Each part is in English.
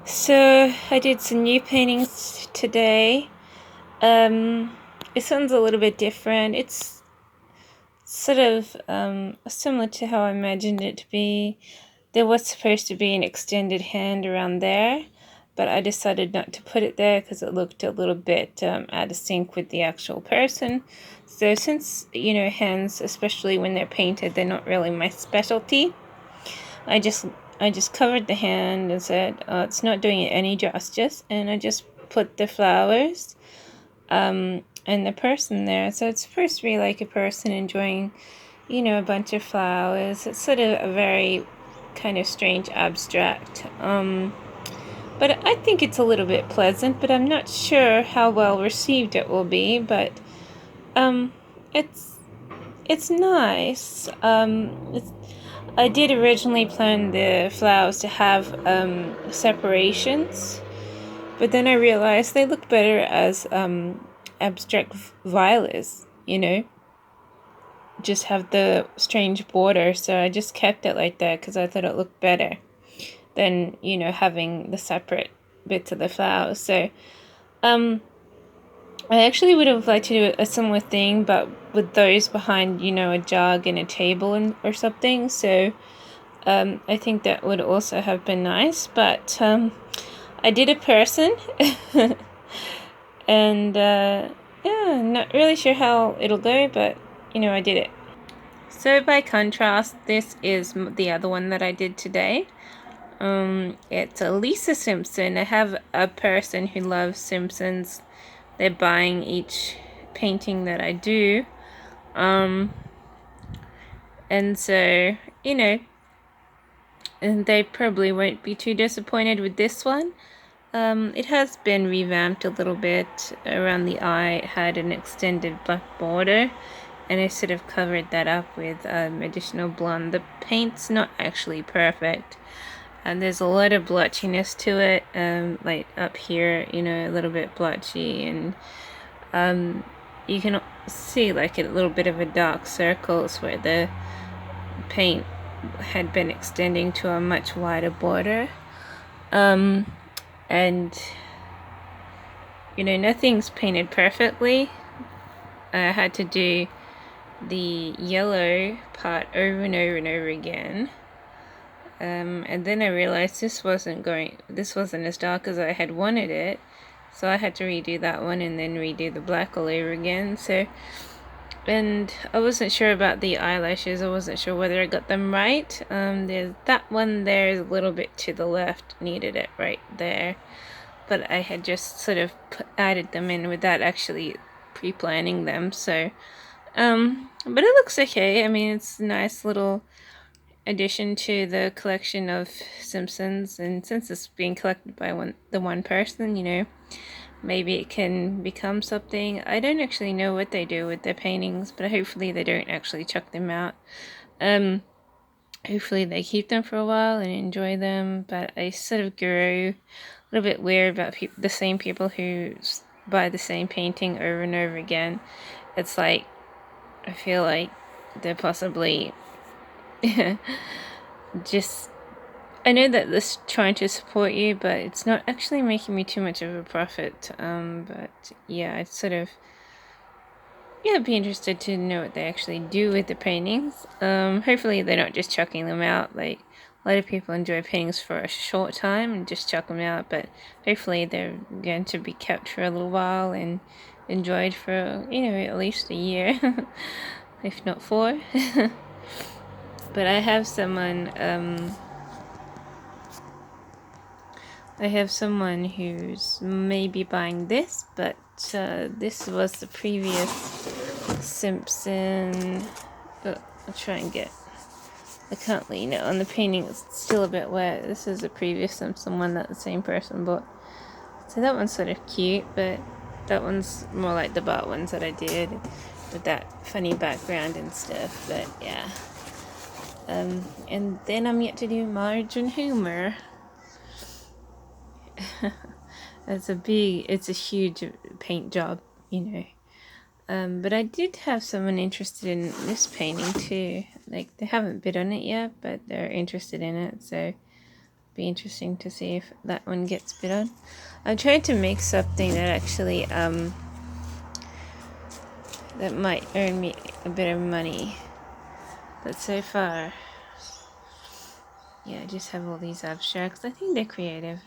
So I did some new paintings today. This one's a little bit different. It's sort of similar to how I imagined it to be. There was supposed to be an extended hand around there, but I decided not to put it there because it looked a little bit out of sync with the actual person. So since, hands, especially when they're painted, they're not really my specialty, I just I just covered the hand and said, it's not doing it any justice, and I just put the flowers and the person there. So it's supposed to be like a person enjoying, a bunch of flowers. It's sort of a very kind of strange abstract. But I think it's a little bit pleasant, but I'm not sure how well received it will be. But um, it's it's nice. I did originally plan the flowers to have separations, but then I realized they look better as abstract violets, just have the strange border. So I just kept it like that because I thought it looked better than, having the separate bits of the flowers. So I actually would have liked to do a similar thing, but with those behind, a jug and a table or something. So I think that would also have been nice, but I did a person, and yeah, not really sure how it'll go, but I did it. So by contrast, this is the other one that I did today. It's a Lisa Simpson. I have a person who loves Simpsons. They're buying each painting that I do. And so, and they probably won't be too disappointed with this one. It has been revamped a little bit. Around the eye, it had an extended black border, and I sort of covered that up with additional blonde. The paint's not actually perfect, and there's a lot of blotchiness to it, like up here, a little bit blotchy, and you can see like a little bit of a dark circles where the paint had been extending to a much wider border. And nothing's painted perfectly. I had to do the yellow part over and over and over again. And then I realized this wasn't as dark as I had wanted it. So I had to redo that one and then redo the black all over again. And I wasn't sure about the eyelashes. I wasn't sure whether I got them right. There's that one there is a little bit to the left. Needed it right there. But I had just sort of added them in without actually pre-planning them. So, but it looks okay. I mean, it's a nice little addition to the collection of Simpsons. And since it's being collected by the one person, maybe it can become something. I don't actually know what they do with their paintings, but hopefully they don't actually chuck them out. Hopefully they keep them for a while and enjoy them. But I sort of grew a little bit weird about the same people who buy the same painting over and over again. It's like, I feel like they're possibly just, I know that they're trying to support you, but it's not actually making me too much of a profit. But yeah, it's sort of, yeah, I'd be interested to know what they actually do with the paintings. Hopefully they're not just chucking them out. Like, a lot of people enjoy paintings for a short time and just chuck them out, but hopefully they're going to be kept for a little while and enjoyed for, at least a year, if not 4. But I have someone who's maybe buying this, but this was the previous Simpson. I'll try and get. I can't lean it on the painting. It's still a bit wet. This is a previous Simpson one that the same person bought. So that one's sort of cute, but that one's more like the Bart ones that I did with that funny background and stuff. But yeah. And then I'm yet to do Marge and Homer. It's a huge paint job, But I did have someone interested in this painting too. Like, they haven't bid on it yet, but they're interested in it. So be interesting to see if that one gets bid on. I tried to make something that actually that might earn me a bit of money, but so far, yeah, I just have all these abstracts. I think they're creative.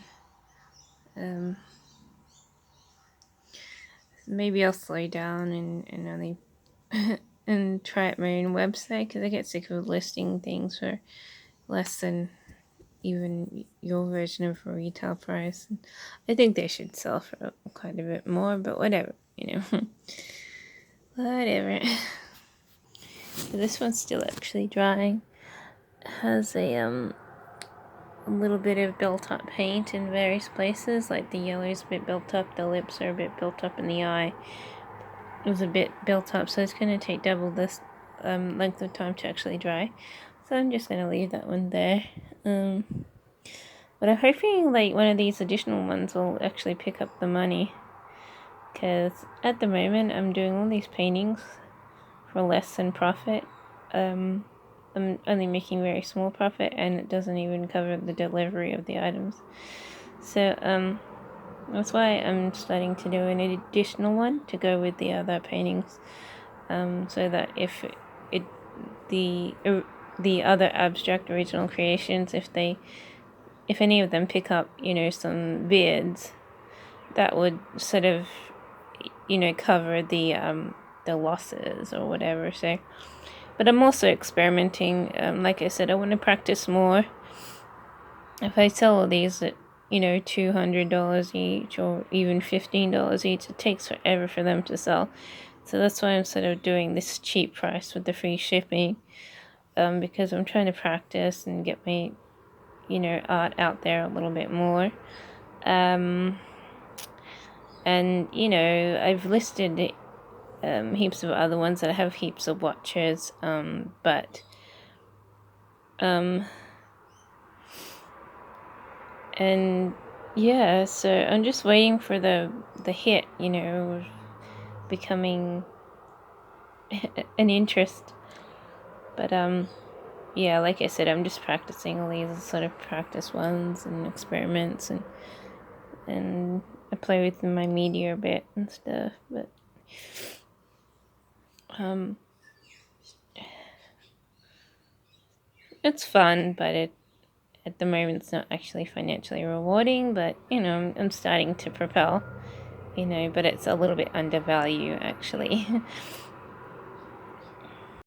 Maybe I'll slow down and only and try out my own website, because I get sick of listing things for less than even your version of a retail price. I think they should sell for quite a bit more, but whatever, whatever. This one's still actually drying. It has a little bit of built up paint in various places, like the yellow's a bit built up, the lips are a bit built up, and the eye was a bit built up, so it's going to take double this length of time to actually dry. So I'm just going to leave that one there. But I'm hoping like one of these additional ones will actually pick up the money, because at the moment I'm doing all these paintings for less than profit. I'm only making very small profit, and it doesn't even cover the delivery of the items. So that's why I'm starting to do an additional one to go with the other paintings, so that if the other abstract original creations, if any of them pick up some bids, that would sort of cover the losses or whatever. So, but I'm also experimenting. Like I said, I want to practice more. If I sell all these at $200 each, or even $15 each, it takes forever for them to sell. So that's why I'm sort of doing this cheap price with the free shipping, because I'm trying to practice and get my art out there a little bit more. And I've listed heaps of other ones that have heaps of watches, but and yeah, so I'm just waiting for the hit, becoming an interest. But yeah, like I said, I'm just practicing all these sort of practice ones and experiments, and I play with my media a bit and stuff, but it's fun, but at the moment it's not actually financially rewarding, but I'm starting to propel, but it's a little bit undervalued actually.